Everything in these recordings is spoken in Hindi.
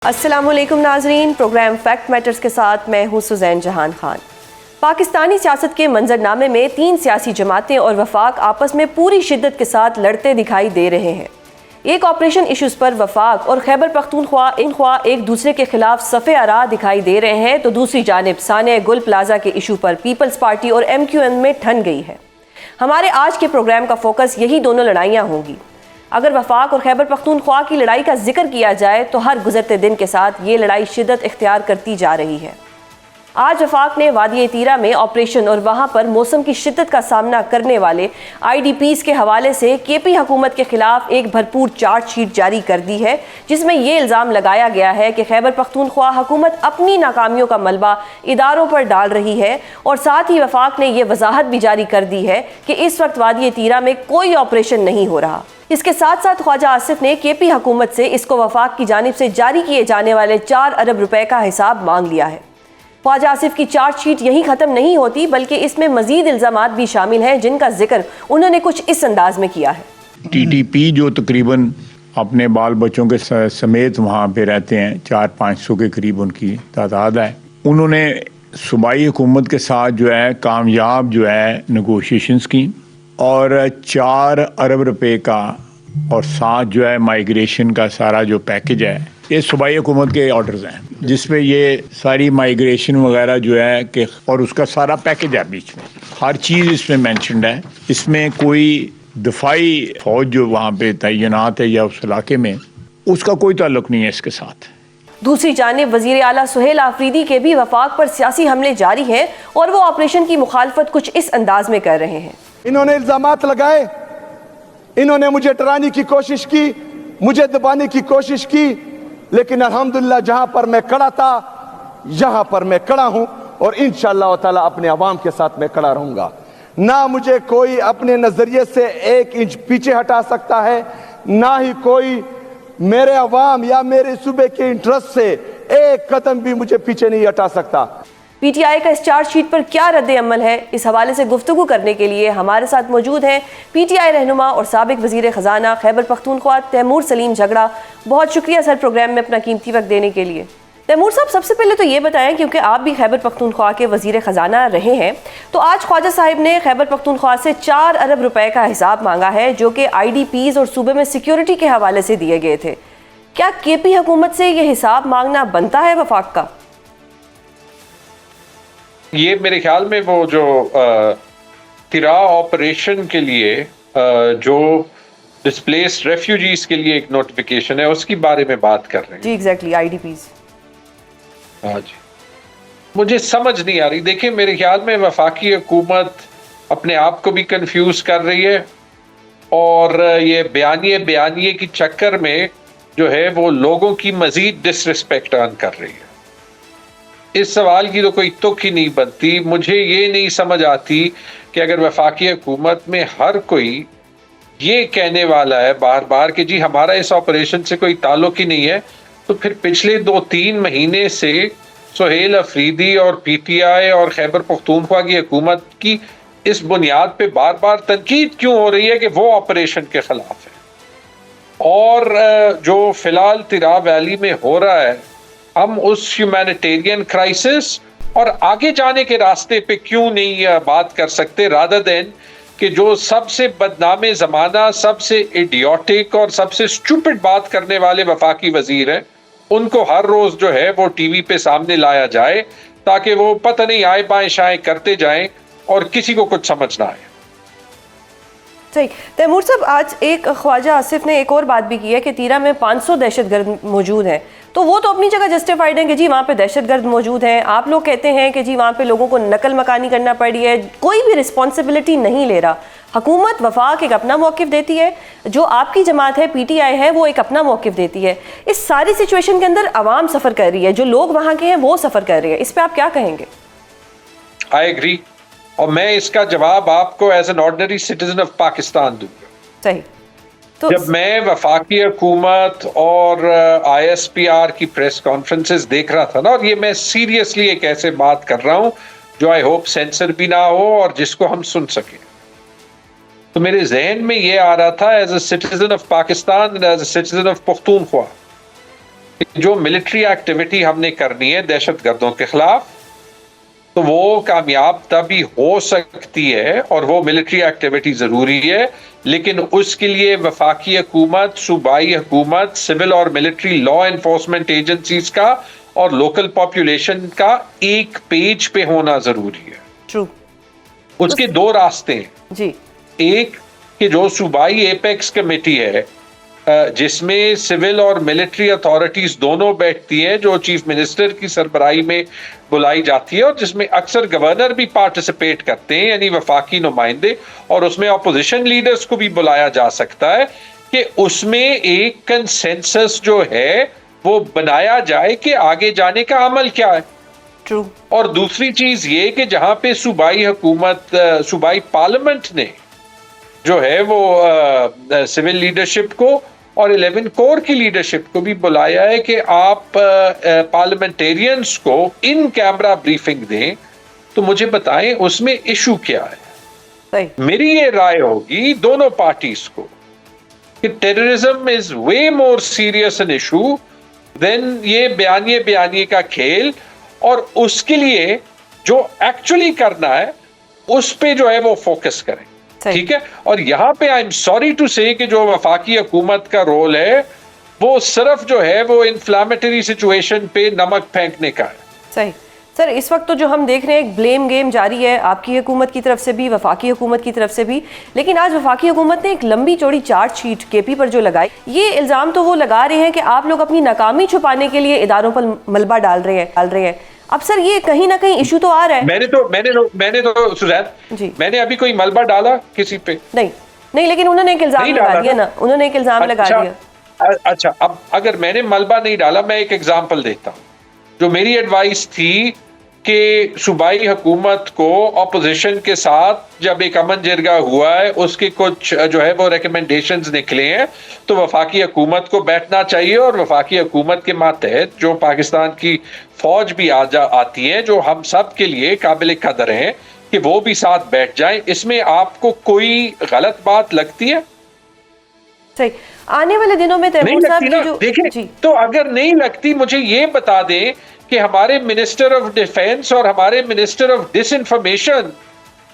अस्सलामुअलैकुम नाजरीन, प्रोग्राम फैक्ट मैटर्स के साथ मैं हूँ सुजैन जहान खान। पाकिस्तानी सियासत के मंजरनामे में तीन सियासी जमातें और वफाक आपस में पूरी शिद्दत के साथ लड़ते दिखाई दे रहे हैं। एक ऑपरेशन इश्यूज़ पर वफाक और खैबर पख्तूनख्वा एक दूसरे के खिलाफ सफ़े आरा दिखाई दे रहे हैं, तो दूसरी जानिब सानिया गुल प्लाजा के इशू पर पीपल्स पार्टी और MQM में ठन गई है। हमारे आज के प्रोग्राम का फोकस यही दोनों लड़ाइयाँ होंगी। अगर वफाक और खैबर पख्तूनख्वा की लड़ाई का जिक्र किया जाए तो हर गुजरते दिन के साथ ये लड़ाई शिद्दत इख्तियार करती जा रही है। आज वफाक ने वादी तीरा में ऑपरेशन और वहाँ पर मौसम की शिद्दत का सामना करने वाले IDPs के हवाले से KP हुकूमत के खिलाफ एक भरपूर चार्जशीट जारी कर दी है, जिसमें ये इल्ज़ाम लगाया गया है कि खैबर पख्तूनख्वा हुकूमत अपनी नाकामियों का मलबा इदारों पर डाल रही है। और साथ ही वफाक ने यह वजाहत भी जारी कर दी है कि इस वक्त वादी तीरा में कोई ऑपरेशन नहीं हो रहा। इसके साथ साथ ख्वाजा आसिफ ने KP हुकूमत से इसको वफाक की जानिब से जारी किए जाने वाले 4 अरब रुपए का हिसाब मांग लिया है। ख्वाजा आसिफ की चार्जशीट यहीं ख़त्म नहीं होती, बल्कि इसमें मजीद इल्ज़ामात भी शामिल हैं, जिनका जिक्र उन्होंने कुछ इस अंदाज में किया है। TTP जो तकरीबन अपने बाल बच्चों के समेत वहाँ पे रहते हैं, 400-500 के करीब उनकी तादाद है। उन्होंने सूबाई हुकूमत के साथ जो है कामयाब जो है नेगोशिएशंस की और 4 अरब रुपए का और साथ जो है माइग्रेशन का सारा जो पैकेज है, ये सूबाई हुकूमत के ऑर्डर्स हैं, जिसमें ये सारी माइग्रेशन वगैरह जो है कि और उसका सारा पैकेज है, बीच में हर चीज़ इसमें मेंशन्ड है। इसमें कोई दफाई फौज जो वहाँ पे तैनात है या उस इलाके में, उसका कोई ताल्लुक नहीं है इसके साथ। दूसरी जानिब वज़ीर आला सुहेल आफरीदी के भी वफाक पर सियासी हमले जारी हैं और वो ऑपरेशन की मुखालफत कुछ इस अंदाज में कर रहे हैं। इन्होंने इल्जामात लगाए, इन्होंने मुझे डराने की कोशिश की, मुझे दबाने की कोशिश की, लेकिन अल्हम्दुलिल्लाह जहां पर मैं खड़ा था यहां पर मैं खड़ा हूं और इंशाअल्लाह ताला अपने अवाम के साथ मैं खड़ा रहूंगा। ना मुझे कोई अपने नजरिए से 1 इंच पीछे हटा सकता है, ना ही कोई मेरे अवाम या मेरे सूबे के इंटरेस्ट से 1 कदम भी मुझे पीछे नहीं हटा सकता। PTI का इस चार्जशीट पर क्या रद्द अमल है, इस हवाले से गुफ्तगू करने के लिए हमारे साथ मौजूद हैं PTI रहनुमा और साबिक वज़ीर ख़जाना खैबर पख्तूनख्वा तैमूर सलीम झगड़ा। बहुत शुक्रिया सर प्रोग्राम में अपना कीमती वक्त देने के लिए। तैमूर साहब, सबसे पहले तो ये बताएं, क्योंकि आप भी खैबर पख्तूनख्वा के वज़ीर ख़जाना रहे हैं, तो आज ख्वाजा साहिब ने खैबर पख्तूनख्वा से 4 अरब रुपए का हिसाब मांगा है, जो कि IDPs और सूबे में सिक्योरिटी के हवाले से दिए गए थे। क्या KP हुकूमत से ये हिसाब मांगना बनता है वफाक का? ये मेरे ख्याल में वो जो तिरा ऑपरेशन के लिए जो डिस्प्लेस्ड रेफ्यूजीज के लिए एक नोटिफिकेशन है, उसकी बारे में बात कर रहे हैं जी। Exactly, IDPs। हाँ जी, मुझे समझ नहीं आ रही। देखिए, मेरे ख्याल में वफाकी हुकूमत अपने आप को भी कंफ्यूज कर रही है और ये बयानिए की चक्कर में जो है वो लोगों की मजीद डिसरिस्पेक्ट अर्न कर रही है। इस सवाल की तो कोई तुक ही नहीं बनती। मुझे ये नहीं समझ आती कि अगर वफाकी हुकूमत में हर कोई ये कहने वाला है बार बार कि जी हमारा इस ऑपरेशन से कोई ताल्लुक ही नहीं है, तो फिर पिछले 2-3 महीने से सुहेल अफरीदी और PTI और खैबर पख्तूनख्वा की हुकूमत की इस बुनियाद पे बार बार तनकीद क्यों हो रही है कि वो ऑपरेशन के खिलाफ है? और जो फिलहाल तिरा वैली में हो रहा है, हम उस ह्यूमैनिटेरियन क्राइसिस और आगे जाने के रास्ते पे क्यों नहीं बात कर सकते, रादर देन कि जो सबसे बदनामे ज़माना, सबसे इडियोटिक और सबसे स्टूपिड बात करने वाले वफाकी वजीर हैं, उनको हर रोज़ जो है वो TV पे सामने लाया जाए ताकि वो पता नहीं आए बाएं शाएं करते जाएं और किसी को कुछ समझ ना आए। सही। तैमूर साहब, आज एक ख्वाजा आसिफ ने एक और बात भी की है कि तीरा में 500 दहशतगर्द मौजूद हैं, तो वो तो अपनी जगह जस्टिफाइड है कि जी वहाँ पे दहशतगर्द मौजूद हैं। आप लोग कहते हैं कि जी वहाँ पे लोगों को नकल मकानी करना पड़ी है, कोई भी रिस्पॉन्सिबिलिटी नहीं ले रहा। हुकूमत वफाक एक अपना मौक़िफ़ देती है, जो आपकी जमात है PTI है वो एक अपना मौक़िफ़ देती है। इस सारी सिचुएशन के अंदर आवाम सफ़र कर रही है, जो लोग वहाँ के हैं वो सफ़र कर रहे हैं। इस पर आप क्या कहेंगे? आई एग्री, और मैं इसका जवाब आपको as an ordinary citizen of Pakistan दूंगा। सही। तो जब मैं वफाकी हुकूमत और ISPR की प्रेस कॉन्फ्रेंसेस देख रहा था ना, और ये मैं सीरियसली एक ऐसे बात कर रहा हूं जो आई होप सेंसर भी ना हो और जिसको हम सुन सकें, तो मेरे जहन में ये आ रहा था as a citizen of Pakistan and as a citizen of Pakhtunkhwa जो मिलिट्री एक्टिविटी हमने करनी है दहशतगर्दों के खिलाफ, तो वो कामयाब तभी हो सकती है और वो मिलिट्री एक्टिविटी ज़रूरी है, लेकिन उसके लिए वफाकी हुकूमत, सूबाई हुकूमत, सिविल और मिलिट्री लॉ एनफोर्समेंट एजेंसीज का और लोकल पॉपुलेशन का एक पेज पे होना ज़रूरी है। ट्रू। उसके दो रास्ते हैं जी। एक कि जो सूबाई एपेक्स कमेटी है जिसमें सिविल और मिलिट्री अथॉरिटीज दोनों बैठती हैं, जो चीफ मिनिस्टर की सरबराही में बुलाई जाती है और जिसमें अक्सर गवर्नर भी पार्टिसिपेट करते हैं, यानी वफाकी नुमाइंदे, और उसमें अपोजिशन लीडर्स को भी बुलाया जा सकता है, कि उसमें एक कंसेंसस जो है वो बनाया जाए कि आगे जाने का अमल क्या है। ट्रू। और दूसरी चीज ये कि जहां पे सूबाई हुकूमत, सूबाई पार्लियामेंट ने जो है वो सिविल लीडरशिप को और 11 कोर की लीडरशिप को भी बुलाया है कि आप पार्लियामेंटेरियंस को इन कैमरा ब्रीफिंग दें, तो मुझे बताएं उसमें इशू क्या है। सही। मेरी ये राय होगी दोनों पार्टीज को कि terrorism is way more serious an issue than ये बयानिए का खेल, और उसके लिए जो एक्चुअली करना है उस पे जो है वो फोकस करें। ठीक है। और यहां पे आई एम सॉरी टू से कि जो वफाकी हुकूमत का रोल है वो सिर्फ जो है वो इन्फ्लामेटरी सिचुएशन पे नमक फेंकने का है। सही। सर, इस वक्त तो जो हम देख रहे हैं एक ब्लेम गेम जारी है आपकी हुकूमत की तरफ से भी, वफाकी हुकूमत की तरफ से भी, लेकिन आज वफाकी हुकूमत ने एक लंबी चौड़ी चार्जशीट केपी पर जो लगाई, ये इल्ज़ाम तो वो लगा रहे हैं कि आप लोग अपनी नाकामी छुपाने के लिए इदारों पर मलबा डाल रहे हैं। अब सर ये कहीं ना कहीं इशू तो आ रहा है। मैंने तो सुजैन जी, मैंने अभी कोई मलबा डाला किसी पे? नहीं, लेकिन उन्होंने एक इल्जाम लगा दिया ना, उन्होंने एक इल्जाम लगा दिया। अच्छा, अब अगर मैंने मलबा नहीं डाला, मैं एक एग्जांपल देता हूं। जो मेरी एडवाइस थी कि सूबाई हुकूमत को ऑपोजिशन के साथ जब एक अमन जिरगा हुआ है, उसके कुछ जो है वो रिकमेंडेशंस निकले हैं, तो वफाकी हुकूमत को बैठना चाहिए और वफाकी हुकूमत के मातहत जो पाकिस्तान की फौज भी आती है, जो हम सब के लिए काबिल कदर हैं, कि वो भी साथ बैठ जाए। इसमें आपको कोई गलत बात लगती है? सही। आने वाले दिनों में तैमूर साहब की जो देखिए, तो अगर नहीं लगती, मुझे ये बता दें कि हमारे मिनिस्टर ऑफ डिफेंस और हमारे मिनिस्टर ऑफ डिसइंफॉर्मेशन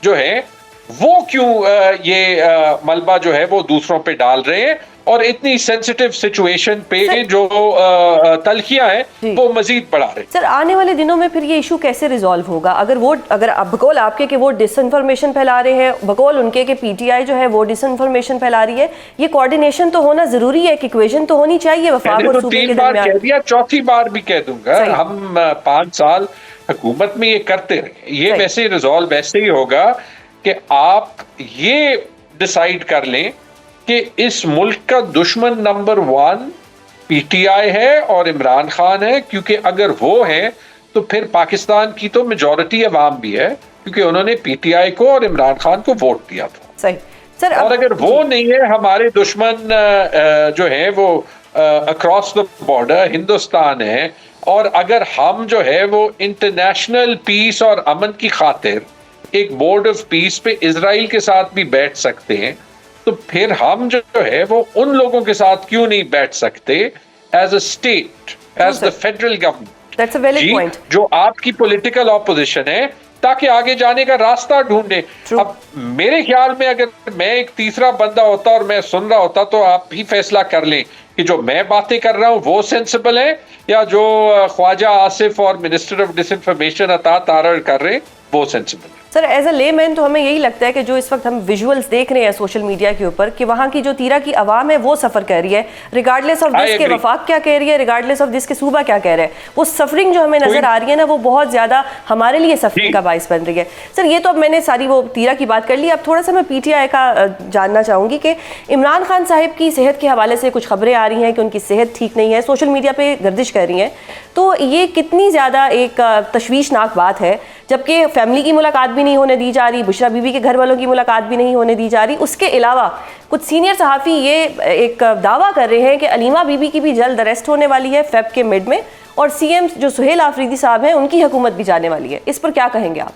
जो है वो क्यों ये मलबा जो है वो दूसरों पे डाल रहे हैं, और इतनी सेंसिटिव सिचुएशन पे जो तलखियां हैं वो मजीद बढ़ा रहे हैं। सर, आने वाले दिनों में फिर ये इशू कैसे रिजॉल्व होगा? अगर बकौल आपके कि वो डिसइंफॉर्मेशन फैला रहे हैं, बकौल उनके कि पीटीआई जो है वो डिसइंफॉर्मेशन फैला रही है, ये कोऑर्डिनेशन तो होना जरूरी है, इक्वेशन तो होनी चाहिए वफाक और सूबे के दरमियान। कह दिया, चौथी बार भी कह दूंगा, हम 5 साल हुकूमत में ये करते रहे। ये वैसे रिजॉल्व ऐसे ही होगा कि आप ये डिसाइड कर लें कि इस मुल्क का दुश्मन नंबर 1 पीटीआई है और इमरान खान है, क्योंकि अगर वो है तो फिर पाकिस्तान की तो मेजॉरिटी अवाम भी है, क्योंकि उन्होंने पीटीआई को और इमरान खान को वोट दिया था। सही सर। और अगर वो नहीं है, हमारे दुश्मन जो है वो अक्रॉस द बॉर्डर हिंदुस्तान है, और अगर हम जो है वो इंटरनेशनल पीस और अमन की खातिर एक बोर्ड ऑफ पीस पे इजराइल के साथ भी बैठ सकते हैं, तो फिर हम जो है वो उन लोगों के साथ क्यों नहीं बैठ सकते as a state, as the federal government, जो आपकी पॉलिटिकल ऑपोजिशन है, ताकि आगे जाने का रास्ता ढूंढे। अब मेरे ख्याल में अगर मैं एक तीसरा बंदा होता और मैं सुन रहा होता, तो आप ही फैसला कर लें कि जो मैं बातें कर रहा हूं वो सेंसिबल है, या जो ख्वाजा आसिफ और मिनिस्टर ऑफ डिसइंफॉर्मेशन अता तारड़ कर रहे हैं वो सेंसिबल है। सर, एज अ लेमैन तो हमें यही लगता है कि जो इस वक्त हम विजुअल्स देख रहे हैं सोशल मीडिया के ऊपर, कि वहाँ की जो तीरा की आवाम है वो सफ़र कर रही है, रिगार्डलेस ऑफ दिस के वफाक क्या कह रही है, रिगार्डलेस ऑफ दिस के सूबा क्या कह रहे हैं, वो सफरिंग जो हमें नजर आ रही है ना, वो बहुत ज़्यादा हमारे लिए सफरिंग का बाइस बन रही है। सर, ये तो अब मैंने सारी वो तीरा की बात कर ली, अब थोड़ा सा मैं पीटीआई का जानना चाहूँगी कि इमरान खान साहिब की सेहत के हवाले से कुछ खबरें आ रही हैं कि उनकी सेहत ठीक नहीं है, सोशल मीडिया पर गर्दिश कर रही हैं, तो ये कितनी ज़्यादा एक तशवीशनाक बात है, जबकि फैमिली की मुलाकात भी नहीं होने दी जा रही, बुशरा बीबी के घर वालों की मुलाकात भी नहीं होने दी जा रही। उसके अलावा कुछ सीनियर सहाफ़ी ये एक दावा कर रहे हैं कि अलीमा बीबी की भी जल्द अरेस्ट होने वाली है फेब के मिड में, और सीएम जो सुहेल आफरीदी साहब हैं उनकी हुकूमत भी जाने वाली है। इस पर क्या कहेंगे आप?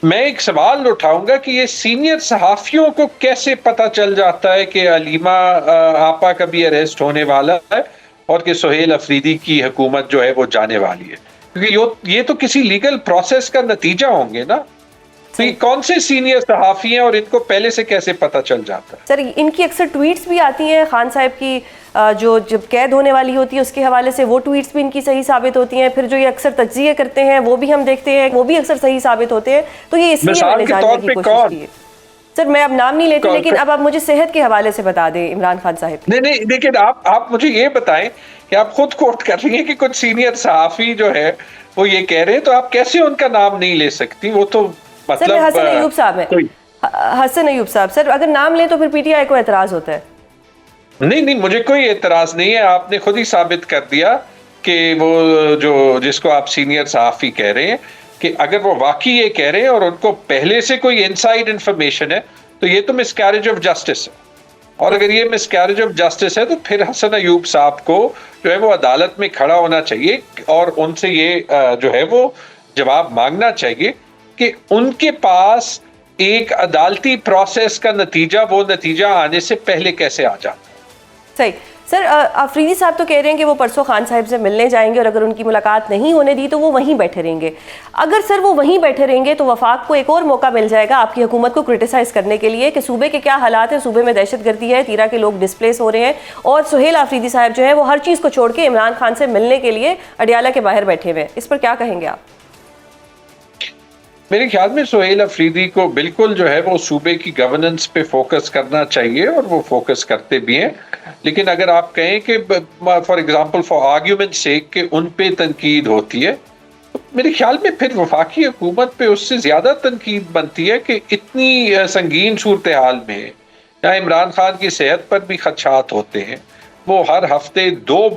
मैं एक सवाल उठाऊंगा कि ये सीनियर सहाफियों को कैसे पता चल जाता है कि अलीमा आपा का भी अरेस्ट होने वाला है, और कि सुहेल अफरीदी की हुकूमत जो है वो जाने वाली है, क्योंकि ये तो किसी लीगल प्रोसेस का नतीजा होंगे ना। तो ये कौन से सीनियर सहाफी हैं और इनको पहले से कैसे पता चल जाता है? सर, इनकी अक्सर ट्वीट्स भी आती हैं खान साहब की, जो जब कैद होने वाली होती है उसके हवाले से, वो ट्वीट्स भी इनकी सही साबित होती हैं। फिर जो ये अक्सर तज्जिए करते हैं वो भी हम देखते हैं, वो भी अक्सर सही साबित होते हैं। तो ये इसलिए मैंने जानने की कोशिश की है। सर, मैं अब नाम नहीं लेती, लेकिन अब आप मुझे सेहत के हवाले से बता दें इमरान खान साहब। नहीं, लेकिन आप मुझे ये बताएं कि आप खुद कोट कर रही हैं कि कुछ सीनियर सहाफी जो है वो ये कह रहे हैं, तो आप कैसे उनका नाम नहीं ले सकती? वो तो मतलब सर, हसन अयूब साहब है, हसन अयूब साहब। सर, अगर नाम लें तो फिर पीटीआई को एतराज होता है। नहीं, मुझे कोई एतराज नहीं है। आपने खुद ही साबित कर दिया कि वो जो जिसको आप सीनियर सहाफी कह रहे हैं, कि अगर वो वाकई ये कह रहे हैं और उनको पहले से कोई इनसाइड इंफॉर्मेशन है, तो ये तो मिसकैरेज ऑफ जस्टिस है। और अगर ये मिसकैरेज ऑफ जस्टिस है तो फिर हसन अयूब साहब को जो है वो अदालत में खड़ा होना चाहिए और उनसे ये जो है वो जवाब मांगना चाहिए कि उनके पास एक अदालती प्रोसेस का नतीजा, वो नतीजा आने से पहले कैसे आ जाता। सही। सर, अफरीदी साहब तो कह रहे हैं कि वो परसों खान साहब से मिलने जाएंगे और अगर उनकी मुलाकात नहीं होने दी तो वो वहीं बैठे रहेंगे। अगर सर वो वहीं बैठे रहेंगे तो वफाक को एक और मौका मिल जाएगा आपकी हुकूमत को क्रिटिसाइज करने के लिए कि सूबे के क्या हालात हैं, सूबे में दहशतगर्दी है, तीरा के लोग डिस्प्लेस हो रहे हैं, और सुहेल अफरीदी साहब जो है वो हर चीज़ को छोड़ के इमरान खान से मिलने के लिए अडियाला के बाहर बैठे हुए हैं। इस पर क्या कहेंगे आप? मेरे ख्याल में सुहेल अफरीदी को बिल्कुल जो है वो सूबे की गवर्नेंस पे फोकस करना चाहिए और वो फोकस करते भी हैं। लेकिन अगर आप कहें कि for example for argument sake कि उन पे तनकीद होती है, तो मेरे ख्याल में फिर वफाकी हुकूमत पे उससे ज़्यादा तनकीद बनती है कि इतनी संगीन सूरत हाल में जहाँ इमरान खान की सेहत पर भी खदशात होते हैं, वो हर हफ्ते दो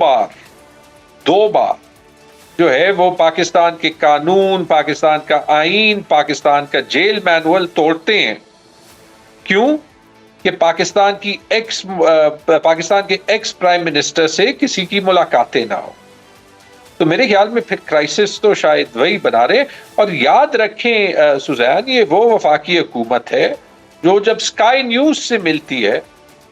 बार जो है वो पाकिस्तान के कानून, पाकिस्तान का आईन, पाकिस्तान का जेल मैनुअल तोड़ते हैं। क्यों? कि पाकिस्तान के एक्स प्राइम मिनिस्टर से किसी की मुलाकातें ना हो। तो मेरे ख्याल में फिर क्राइसिस तो शायद वही बना रहे। और याद रखें सुजैन, ये वो वफाकी हुकूमत है जो जब स्काई न्यूज से मिलती है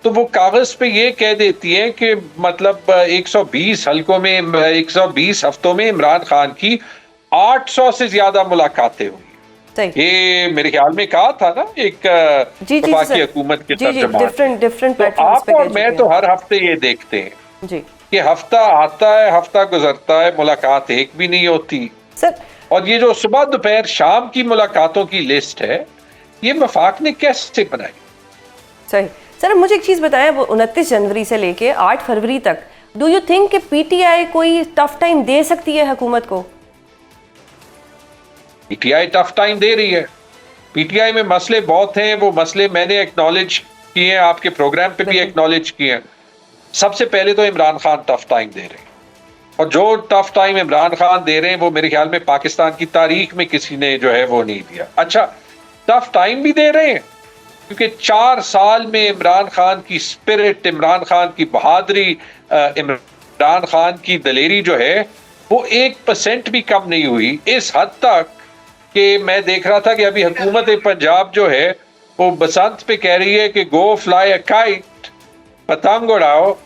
तो वो कागज पे ये कह देती है कि मतलब 120 हलकों में 120 हफ्तों में इमरान खान की 800 से ज्यादा मुलाकातें हुई। ये मेरे ख्याल में कहा था ना एक वफाकी हुकूमत के डिफरेंट। तो आप और मैं तो हर हफ्ते ये देखते हैं जी कि हफ्ता आता है, हफ्ता गुजरता है, मुलाकात एक भी नहीं होती सर। और ये जो सुबह दोपहर शाम की मुलाकातों की लिस्ट है, ये वफाक ने कैसे बनाई? सही। सर, मुझे एक चीज़ बताएं, वो 29 जनवरी से लेके 8 फरवरी तक डू यू थिंक कि पीटीआई कोई टफ टाइम दे सकती है हुकूमत को? पीटीआई टफ टाइम दे रही है। पीटीआई में मसले बहुत हैं, वो मसले मैंने एक्नॉलेज किए हैं, आपके प्रोग्राम पे भी एक्नॉलेज किए हैं। सबसे पहले तो इमरान खान टफ टाइम दे रहे हैं, और जो टफ टाइम इमरान खान दे रहे हैं वो मेरे ख्याल में पाकिस्तान की तारीख में किसी ने जो है वो नहीं दिया। अच्छा, टफ टाइम भी दे रहे हैं क्योंकि 4 साल में इमरान खान की स्पिरिट, इमरान खान की बहादुरी, इमरान खान की दलेरी जो है वो 1% भी कम नहीं हुई। इस हद तक कि मैं देख रहा था कि अभी हुकूमत पंजाब जो है वो बसंत पे कह रही है कि गो फ्लाई अ काइट, पतंग उड़ाओ,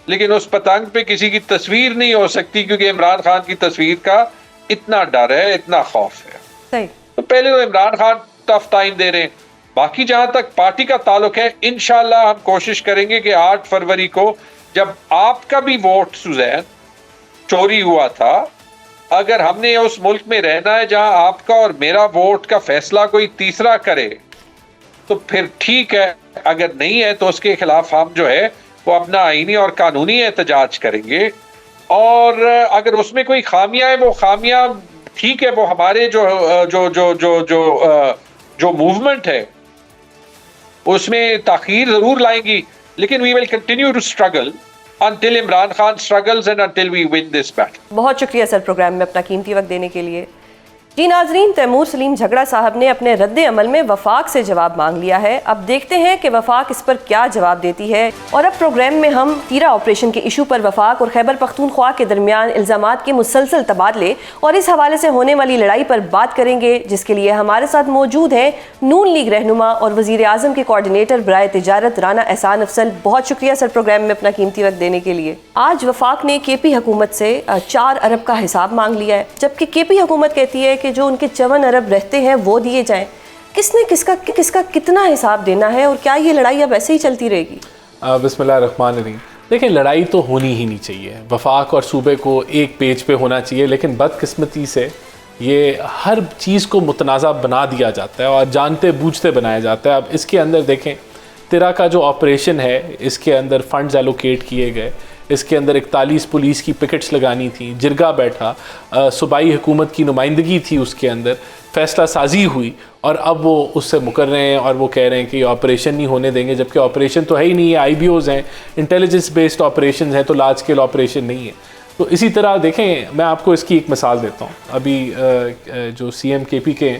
लेकिन उस पतंग पे किसी की तस्वीर नहीं हो सकती क्योंकि इमरान खान की तस्वीर का इतना डर है, इतना खौफ है। सही। तो पहले तो इमरान खान टफ टाइम दे रहे हैं। बाकी जहां तक पार्टी का ताल्लुक है, इंशाल्लाह हम कोशिश करेंगे कि 8 फरवरी को जब आपका भी वोट सुजैन चोरी हुआ था, अगर हमने उस मुल्क में रहना है जहां आपका और मेरा वोट का फैसला कोई तीसरा करे तो फिर ठीक है, अगर नहीं है तो उसके खिलाफ हम जो है वो अपना आईनी और कानूनी एहतजाज करेंगे। और अगर उसमें कोई खामियां है, वो खामियां ठीक है, वो हमारे जो जो जो जो जो जो मूवमेंट है उसमें ताखीर जरूर लाएंगी, लेकिन we will continue to struggle until Imran Khan struggles and until we win this battle. बहुत शुक्रिया सर प्रोग्राम में अपना कीमती वक्त देने के लिए। जी नाजरीन, तैमूर सलीम झगड़ा साहब ने अपने रद्द अमल में वफाक से जवाब मांग लिया है। अब देखते हैं कि वफाक इस पर क्या जवाब देती है। और अब प्रोग्राम में हम तीरा ऑपरेशन के इशू पर वफाक और खैबर पख्तूनख्वा के दरमियान इल्ज़ामात के मुसलसल तबादले और इस हवाले से होने वाली लड़ाई पर बात करेंगे, जिसके लिए हमारे साथ मौजूद हैं नून लीग रहनुमा और वज़ीर आज़म के कोऑर्डिनेटर बराए तिजारत राना एहसान अफसल। बहुत शुक्रिया सर प्रोग्राम में अपना कीमती वक्त देने के लिए। आज वफाक ने KP हुकूमत से 4 अरब का हिसाब मांग लिया है, जबकि KP हुकूमत कहती है कि जो उनके 54 अरब रहते हैं वो दिए जाएं। किसने किसका कितना हिसाब देना है और क्या ये लड़ाई अब ऐसे ही चलती रहेगी? बिस्मिल्लाहिर्रहमानिर्रहीम। देखिए, लड़ाई तो होनी ही नहीं चाहिए। वफाक और सूबे को एक पेज पे होना चाहिए, लेकिन बदकिस्मती से ये हर चीज़ को मुतनाज़ा बना दिया जाता है और जानते बूझते बनाया जाता है। अब इसके अंदर देखें, तिरा का जो ऑपरेशन है, इसके अंदर फ़ंड्स एलोकेट किए गए, इसके अंदर 41 पुलिस की पिकेट्स लगानी थी, जिरगा बैठा, सूबाई हुकूमत की नुमाइंदगी थी, उसके अंदर फ़ैसला साजी हुई और अब वो उससे मुकर रहे हैं और वो कह रहे हैं कि ऑपरेशन नहीं होने देंगे, जबकि ऑपरेशन तो है ही नहीं है। IBOs हैं, इंटेलिजेंस बेस्ड ऑपरेशन हैं, तो लार्ज स्केल ऑपरेशन नहीं है। तो इसी तरह देखें, मैं आपको इसकी एक मिसाल देता हूँ। अभी जो CM KP के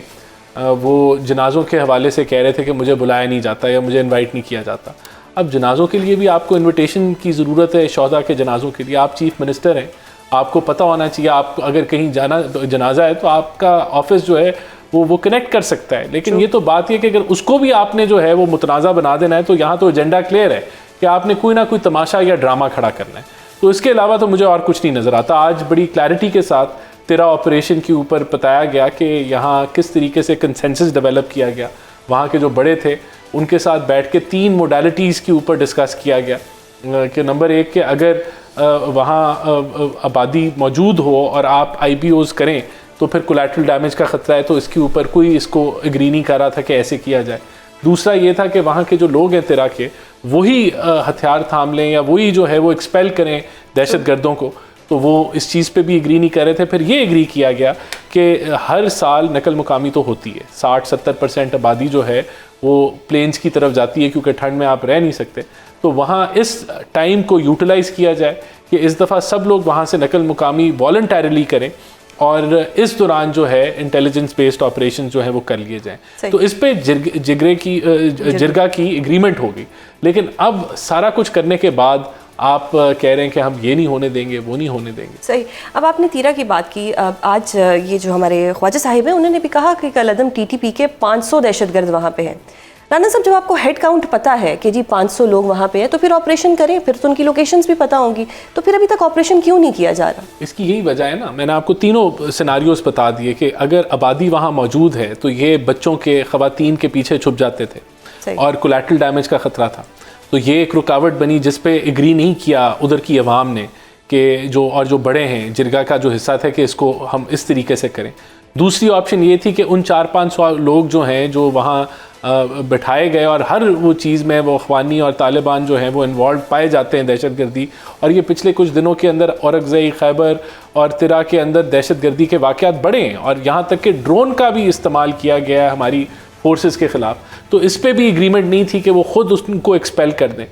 वो जनाज़ों के हवाले से कह रहे थे कि मुझे बुलाया नहीं जाता या मुझे इन्वाइट नहीं किया जाता। अब जनाज़ों के लिए भी आपको इन्विटेशन की ज़रूरत है। शोहदा के जनाज़ों के लिए आप चीफ़ मिनिस्टर हैं, आपको पता होना चाहिए। आप अगर कहीं जाना जनाजा है तो आपका ऑफिस जो है वो कनेक्ट कर सकता है। लेकिन ये तो बात ये कि अगर उसको भी आपने जो है वो मुतनाज़ा बना देना है, तो यहाँ तो एजेंडा क्लियर है कि आपने कोई ना कोई तमाशा या ड्रामा खड़ा करना है। तो इसके अलावा तो मुझे और कुछ नहीं नज़र आता। आज बड़ी क्लैरिटी के साथ तिरा ऑपरेशन के ऊपर बताया गया कि यहाँ किस तरीके से कंसेंसस डेवलप किया गया। वहाँ के जो बड़े थे उनके साथ बैठ के 3 मोडालिटीज़ के ऊपर डिस्कस किया गया कि नंबर 1 कि अगर वहाँ आबादी मौजूद हो और आप IBOs करें तो फिर कोलैटरल डैमेज का ख़तरा है, तो इसके ऊपर कोई इसको एग्री नहीं कर रहा था कि ऐसे किया जाए। दूसरा ये था कि वहाँ के जो लोग हैं तिरा के, वही हथियार थाम लें या वही जो है वो एक्सपेल करें दहशतगर्दों को, तो वो इस चीज़ पे भी एग्री नहीं कर रहे थे। फिर ये एग्री किया गया कि हर साल नकल मुकामी तो होती है, 60-70% आबादी जो है वो प्लेन्स की तरफ जाती है क्योंकि ठंड में आप रह नहीं सकते। तो वहाँ इस टाइम को यूटिलाइज़ किया जाए कि इस दफ़ा सब लोग वहाँ से नकल मुकामी वॉलंटरीली करें और इस दौरान जो है इंटेलिजेंस बेस्ड ऑपरेशन जो है वो कर लिए जाएं। तो इस पे जिरगा की एग्रीमेंट होगी। लेकिन अब सारा कुछ करने के बाद आप कह रहे हैं कि हम ये नहीं होने देंगे, वो नहीं होने देंगे। सही। अब आपने तीरा की बात की। आज ये जो हमारे ख्वाजा साहिब हैं उन्होंने भी कहा कि कलअदम TTP के 500 दहशतगर्द वहाँ पे हैं। राना साहब, जब आपको हेड काउंट पता है कि जी 500 लोग वहाँ पे हैं, तो फिर ऑपरेशन करें, फिर तो उनकी लोकेशंस भी पता होंगी, तो फिर अभी तक ऑपरेशन क्यों नहीं किया जा रहा? इसकी यही वजह है ना, मैंने आपको तीनों सिनारियोस बता दिए कि अगर आबादी वहाँ मौजूद है तो ये बच्चों के, ख़वातीन के पीछे छुप जाते थे और कोलैटरल डैमेज का ख़तरा था। तो ये एक रुकावट बनी जिस पे एग्री नहीं किया उधर की अवाम ने कि जो बड़े हैं, जिरगा का जो हिस्सा था कि इसको हम इस तरीके से करें। दूसरी ऑप्शन ये थी कि उन 400-500 लोग जो हैं जो वहाँ बैठाए गए और हर वो चीज़ में वो अखवानी और तालिबान जो हैं वो इन्वॉल्व पाए जाते हैं दहशतगर्दी, और ये पिछले कुछ दिनों के अंदर औरकज़ई, खैबर और तिरा के अंदर दहशतगर्दी के वाक़यात बढ़े हैं और यहाँ तक कि ड्रोन का भी इस्तेमाल किया गया है हमारी फोर्सेस के ख़िलाफ़। तो इस पर भी एग्रीमेंट नहीं थी कि वो ख़ुद उसको एक्सपेल कर दें।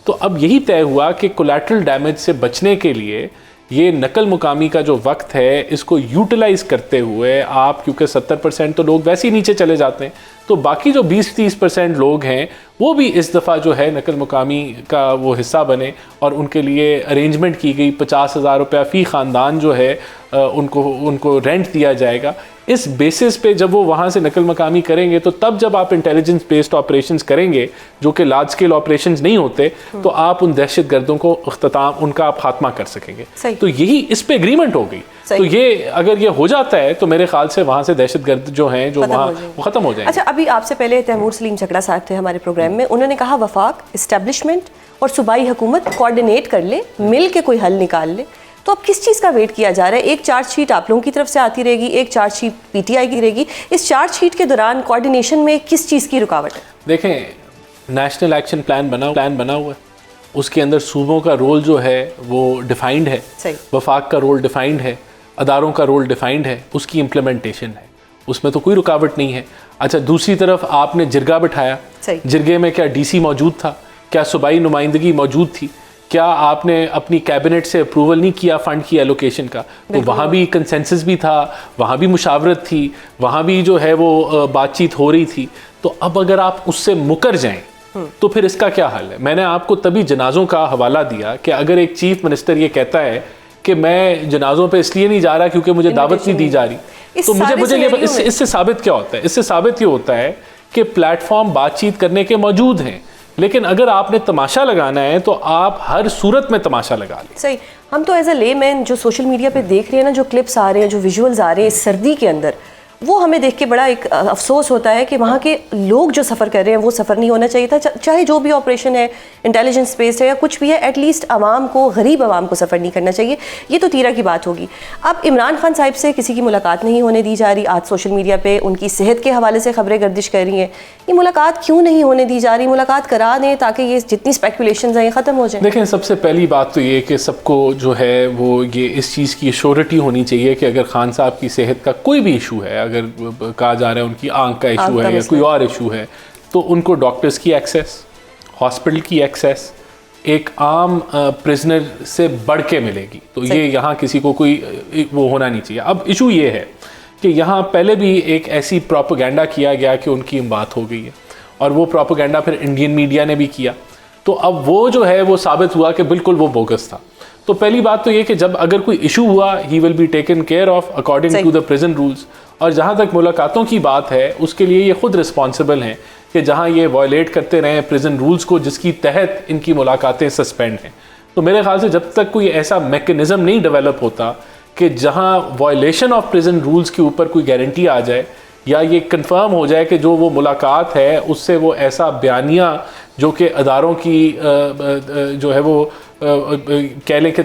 तो अब यही तय हुआ कि कोलैटरल डैमेज से बचने के लिए ये नकल मुकामी का जो वक्त है इसको यूटिलाइज़ करते हुए आप, क्योंकि 70% तो लोग वैसे ही नीचे चले जाते हैं, तो बाकी जो 20-30% लोग हैं वो भी इस दफ़ा जो है नकल मुकामी का वो हिस्सा बने और उनके लिए अरेंजमेंट की गई। 50,000 रुपया फ़ी ख़ानदान जो है उनको रेंट दिया जाएगा। इस बेसिस पे जब वो वहाँ से नकल मकामी करेंगे तो तब जब आप इंटेलिजेंस बेस्ड ऑपरेशंस करेंगे जो कि लार्ज स्केल ऑपरेशंस नहीं होते, तो आप उन दहशत गर्दों को इख्तिताम, उनका आप खात्मा कर सकेंगे। तो यही इस पे एग्रीमेंट हो गई। तो ये अगर ये हो जाता है तो मेरे ख्याल से वहाँ से दहशत गर्द जो हैं जो वहाँ वो ख़त्म हो जाएंगे। अच्छा, अभी आपसे पहले तैमूर सलीम झगड़ा साहब थे हमारे प्रोग्राम में, उन्होंने कहा वफाक, इस्टेब्लिशमेंट और सूबाई हुकूमत कोऑर्डिनेट कर ले, मिल के कोई हल निकाल ले। तो अब किस चीज़ का वेट किया जा रहा है? एक चार्जशीट आप लोगों की तरफ से आती रहेगी, एक चार्जशीट PTI की रहेगी। इस चार्जशीट के दौरान कोऑर्डिनेशन में किस चीज़ की रुकावट है? देखें, नेशनल एक्शन प्लान बना हुआ है, उसके अंदर सूबों का रोल जो है वो डिफाइंड है, वफाक का रोल डिफाइंड है, अदारों का रोल डिफाइंड है, उसकी इम्प्लीमेंटेशन है, उसमें तो कोई रुकावट नहीं है। अच्छा, दूसरी तरफ आपने जिरगा बिठाया, जिरगे में क्या DC मौजूद था? क्या सूबाई नुमाइंदगी मौजूद थी? क्या आपने अपनी कैबिनेट से अप्रूवल नहीं किया फंड की एलोकेशन का? तो वहाँ भी कंसेंसस भी था, वहाँ भी मुशावरत थी, वहाँ भी जो है वो बातचीत हो रही थी। तो अब अगर आप उससे मुकर जाएं तो फिर इसका क्या हल है? मैंने आपको तभी जनाजों का हवाला दिया कि अगर एक चीफ मिनिस्टर ये कहता है कि मैं जनाजों पे इसलिए नहीं जा रहा क्योंकि मुझे दावत नहीं दी जा रही, तो मुझे इससे साबित क्या होता है? इससे साबित ये होता है कि प्लेटफॉर्म बातचीत करने के मौजूद हैं, लेकिन अगर आपने तमाशा लगाना है तो आप हर सूरत में तमाशा लगा लें। सही। हम तो एज अ लेमैन जो सोशल मीडिया पे देख रहे हैं ना, जो क्लिप्स आ रहे हैं, जो विजुअल्स आ रहे हैं इस सर्दी के अंदर, वो हमें देख के बड़ा एक अफसोस होता है कि वहाँ के लोग जो सफ़र कर रहे हैं वो सफ़र नहीं होना चाहिए था। चाहे जो भी ऑपरेशन है, इंटेलिजेंस स्पेस है या कुछ भी है, एटलीस्ट आवाम को, गरीब आवाम को सफ़र नहीं करना चाहिए। ये तो तीरा की बात होगी। अब इमरान खान साहब से किसी की मुलाकात नहीं होने दी जा रही। आज सोशल मीडिया पे उनकी सेहत के हवाले से खबरें गर्दिश कर रही हैं। ये मुलाकात क्यों नहीं होने दी जा रही? मुलाकात करा दें ताकि ये जितनी स्पेकुलेशंस हैं ख़त्म हो जाए। देखें, सबसे पहली बात तो ये कि सबको जो है वो ये इस चीज़ की श्योरिटी होनी चाहिए कि अगर खान साहब की सेहत का कोई भी इशू है, अगर कहा जा रहा है उनकी आंख का इशू है या कोई और इशू है, तो उनको डॉक्टर्स की एक्सेस, हॉस्पिटल की एक्सेस एक आम प्रिजनर से बढ़ के मिलेगी। तो ये यहाँ किसी को कोई वो होना नहीं चाहिए। अब इशू ये है कि यहाँ पहले भी एक ऐसी प्रोपेगेंडा किया गया कि उनकी बात हो गई है, और वो प्रोपेगेंडा फिर इंडियन मीडिया ने भी किया। तो अब वो जो है वो साबित हुआ कि बिल्कुल वो बोगस था। तो पहली बात तो ये कि जब अगर कोई इशू हुआ, he will be taken care of according to the prison rules. और जहाँ तक मुलाकातों की बात है, उसके लिए ये खुद रिस्पॉन्सिबल हैं कि जहाँ ये वायलेट करते रहे प्रिजन रूल्स को, जिसकी तहत इनकी मुलाकातें सस्पेंड हैं। तो मेरे ख्याल से जब तक कोई ऐसा मैकेनिज़्म नहीं डेवलप होता कि जहाँ वायलेशन ऑफ प्रिजन रूल्स के ऊपर कोई गारंटी आ जाए, या ये कंफर्म हो जाए कि जो वो मुलाकात है उससे वो ऐसा बयानिया जो कि अदारों की जो है वो कह लें कि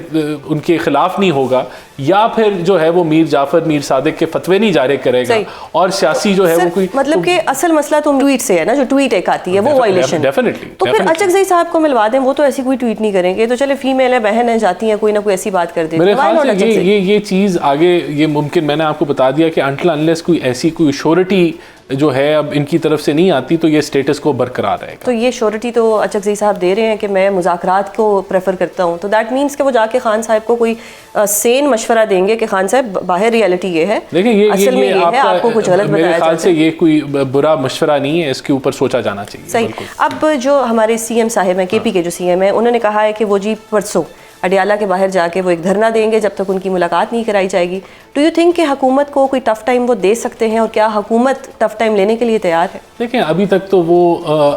उनके खिलाफ नहीं होगा, या फिर जो है वो मीर जाफर, मीर सादिक के फतवे नहीं जारी करेगा, और सियासी जो है वो कोई मतलब कि असल मसला तो ट्वीट से है ना, जो ट्वीट एक आती है वो वायलेशन। डेफिनेटली। तो फिर अचकज़ई साहब को मिलवा दें, वो तो ऐसी कोई ट्वीट नहीं करेंगे। तो चले फीमेल है, बहन है, जाती है, कोई ना कोई ऐसी बात कर देते। मेरे ख्याल से ये चीज़ आगे ये मुमकिन, मैंने आपको बता दिया कि अनटिल अनलेस कोई ऐसी कोई श्योरिटी जो है अब इनकी तरफ से नहीं आती, तो ये स्टेटस को बरकरार रहेगा। तो ये श्योरिटी तो अचकज़ई साहब दे रहे हैं कि मैं मुज़ाकरात को प्रेफर करता हूँ। तो दैट मीन्स कि वो जाके खान साहब को कोई सेन मशवरा देंगे कि खान साहब बाहर रियलिटी ये है, देखिए ये असल में ये है, आपको कुछ गलत बताया मेरे ख्याल से ये कोई बुरा मशवरा नहीं है, इसके ऊपर सोचा जाना चाहिए। सही। अब जो हमारे सीएम साहिब हैं, केपी के जो सीएम हैं, उन्होंने कहा है कि वो जी परसों अडियाला के बाहर जाके वो एक धरना देंगे जब तक उनकी मुलाकात नहीं कराई जाएगी। डू यू थिंक कि हुकूमत को कोई टफ टाइम वो दे सकते हैं, और क्या हुकूमत टफ टाइम लेने के लिए तैयार है? देखें, अभी तक तो वो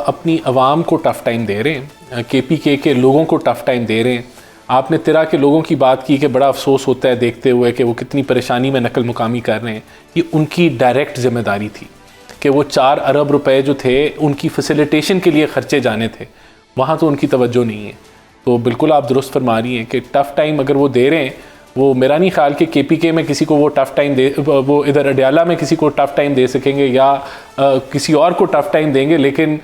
अपनी आवाम को टफ टाइम दे रहे हैं, केपीके के लोगों को टफ टाइम दे रहे हैं। आपने तिरा के लोगों की बात की कि बड़ा अफसोस होता है देखते हुए कि वो कितनी परेशानी में नकल मुकामी कर रहे हैं। ये उनकी डायरेक्ट जिम्मेदारी थी कि वो 4 अरब रुपए जो थे उनकी फैसिलिटेशन के लिए खर्चे जाने थे, वहाँ तो उनकी तवज्जो नहीं है। तो बिल्कुल आप दुरुस्त फरमा रही हैं कि टफ़ टाइम अगर वो दे रहे हैं, वो मेरा नहीं ख्याल कि केपीके में किसी को वो टफ़ टाइम दे, वो इधर अडियाला में किसी को टफ़ टाइम दे सकेंगे या किसी और को टफ़ टाइम देंगे, लेकिन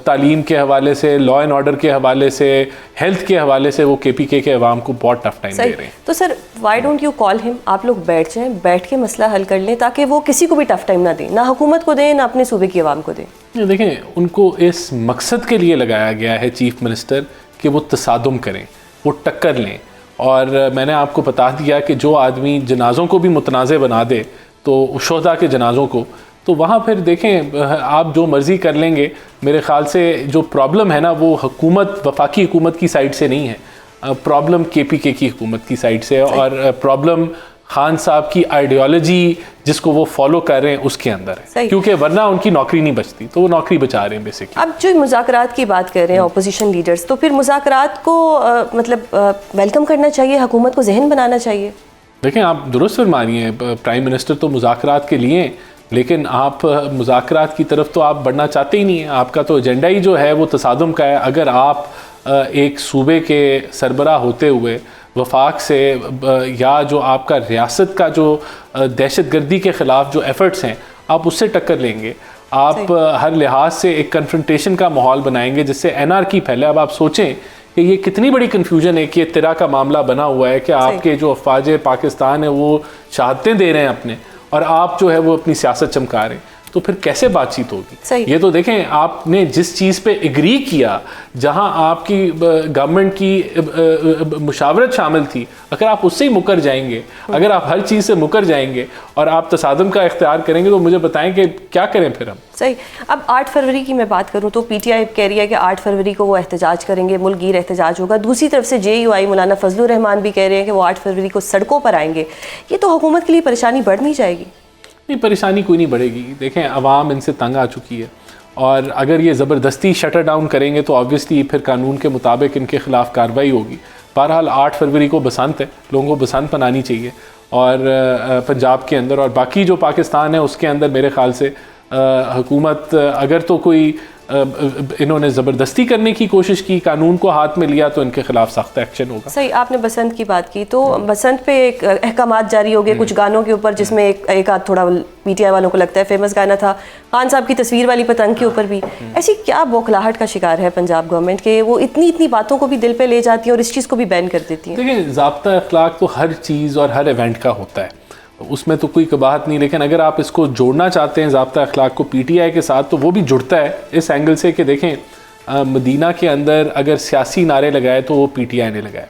तालीम के हवाले से, लॉ एंड ऑर्डर के हवाले से, हेल्थ के हवाले से वो केपीके के अवाम को बहुत टफ़ टाइम दे रहे हैं। तो sir why don't you call him, आप लोग बैठ जाएं, बैठ के मसला हल कर लें, ताकि वो किसी को भी टफ़ टाइम ना दें, ना हुकूमत को दें, ना अपने सूबे की आवाम को दें। देखें, उनको इस मकसद के लिए लगाया गया है चीफ मिनिस्टर कि वो तसादुम करें, वो टक्कर लें। और मैंने आपको बता दिया कि जो आदमी जनाज़ों को भी मुतनाज़ बना दे, तो शुहदा के जनाज़ों को, तो वहाँ फिर देखें आप जो मर्ज़ी कर लेंगे। मेरे ख़्याल से जो प्रॉब्लम है ना, वो हुकूमत, वफाकी हुकूमत की साइड से नहीं है, प्रॉब्लम केपीके की हुकूमत की साइड से है, और प्रॉब्लम खान साहब की आइडियोलॉजी जिसको वो फॉलो कर रहे हैं उसके अंदर है, क्योंकि वरना उनकी नौकरी नहीं बचती, तो वो नौकरी बचा रहे हैं बेसिकली। अब जो मुज़ाकरात की बात कर रहे हैं अपोजिशन लीडर्स, तो फिर मुज़ाकरात को मतलब वेलकम करना चाहिए, हुकूमत को जहन बनाना चाहिए। देखें, आप दुरुस्त फरमा रही हैं, प्राइम मिनिस्टर तो मुज़ाकरात के लिए, लेकिन आप मुज़ाकरात की तरफ तो आप बढ़ना चाहते ही नहीं हैं। आपका तो एजेंडा ही जो है वो तसादुम का है। अगर आप एक सूबे के सरबराह होते हुए वफाक से, या जो आपका रियासत का जो दहशतगर्दी के ख़िलाफ़ जो एफ़र्ट्स हैं, आप उससे टक्कर लेंगे, आप हर लिहाज से एक कन्फ्रंटेशन का माहौल बनाएंगे जिससे एनआरकी फैले। अब आप सोचें कि ये कितनी बड़ी कन्फ्यूजन है कि तिरा का मामला बना हुआ है कि आपके जो अफवाज पाकिस्तान है वो शहादतें दे रहे हैं अपने, और आप जो है वो अपनी सियासत चमका रहे हैं। तो फिर कैसे बातचीत होगी? सही। ये तो देखें, आपने जिस चीज़ पे एग्री किया, जहां आपकी गवर्नमेंट की मुशावरत शामिल थी, अगर आप उससे ही मुकर जाएंगे, अगर आप हर चीज़ से मुकर जाएंगे और आप तसादम का इख्तियार करेंगे, तो मुझे बताएं कि क्या करें फिर हम। सही। अब 8 फरवरी की मैं बात करूं तो पीटीआई कह रही है कि 8 फरवरी को वो एहतजाज करेंगे, मुल्क गिर एहतजाज होगा। दूसरी तरफ से जेयूआई मौलाना फजलुर रहमान भी कह रहे हैं कि वो 8 फरवरी को सड़कों पर आएंगे। ये तो हुकूमत के लिए परेशानी बढ़ नहीं जाएगी? नहीं, परेशानी कोई नहीं बढ़ेगी। देखें, अवाम इनसे तंग आ चुकी है और अगर ये ज़बरदस्ती शटर डाउन करेंगे तो ऑब्वियसली फिर कानून के मुताबिक इनके ख़िलाफ़ कार्रवाई होगी। बहरहाल 8 फरवरी को बसंत है, लोगों को बसंत मनानी चाहिए और पंजाब के अंदर और बाकी जो पाकिस्तान है उसके अंदर मेरे ख़्याल से हुकूमत अगर तो कोई इन्होंने ज़बरदस्ती करने की कोशिश की, कानून को हाथ में लिया, तो इनके खिलाफ सख्त एक्शन होगा। सही। आपने बसंत की बात की तो बसंत पे एक अहकामात जारी हो गए कुछ गानों के ऊपर, जिसमें एक आध थोड़ा पीटीआई वालों को लगता है फेमस गाना था, खान साहब की तस्वीर वाली पतंग के ऊपर भी। ऐसी क्या बौखलाहट का शिकार है पंजाब गवर्नमेंट के वो इतनी बातों को भी दिल पे ले जाती है और इस चीज़ को भी बैन कर देती है? देखिए, ज़ाब्ता अखलाक तो हर चीज़ और हर इवेंट का होता है, उसमें तो कोई कबाहत नहीं, लेकिन अगर आप इसको जोड़ना चाहते हैं ज़ाब्ता अखलाक को पीटीआई के साथ, तो वो भी जुड़ता है इस एंगल से कि देखें मदीना के अंदर अगर सियासी नारे लगाए तो वो पीटीआई ने लगाए।